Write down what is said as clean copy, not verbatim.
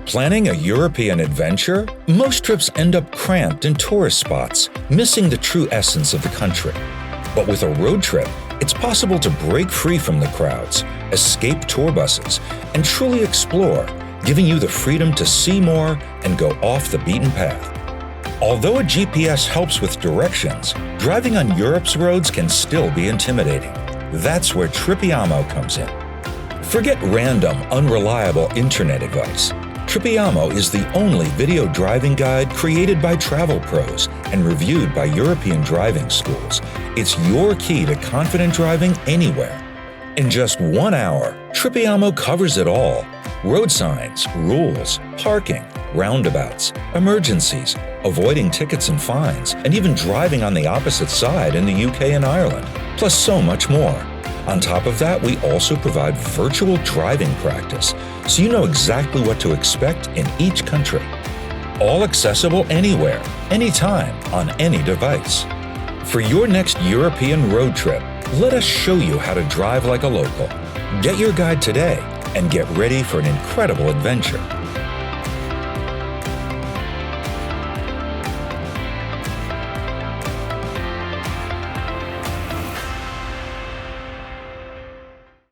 Planning a European adventure? Most trips end up cramped in tourist spots, missing the true essence of the country. But with a road trip, it's possible to break free from the crowds, escape tour buses, and truly explore, giving you the freedom to see more and go off the beaten path. Although a GPS helps with directions, driving on Europe's roads can still be intimidating. That's where Tripiamo comes in. Forget random, unreliable internet advice. Tripiamo is the only video driving guide created by travel pros and reviewed by European driving schools. It's your key to confident driving anywhere. In just 1 hour, Tripiamo covers it all: road signs, rules, parking, roundabouts, emergencies, avoiding tickets and fines, and even driving on the opposite side in the UK and Ireland, plus so much more. On top of that, we also provide virtual driving practice, so you know exactly what to expect in each country. All accessible anywhere, anytime, on any device. For your next European road trip, let us show you how to drive like a local. Get your guide today and get ready for an incredible adventure.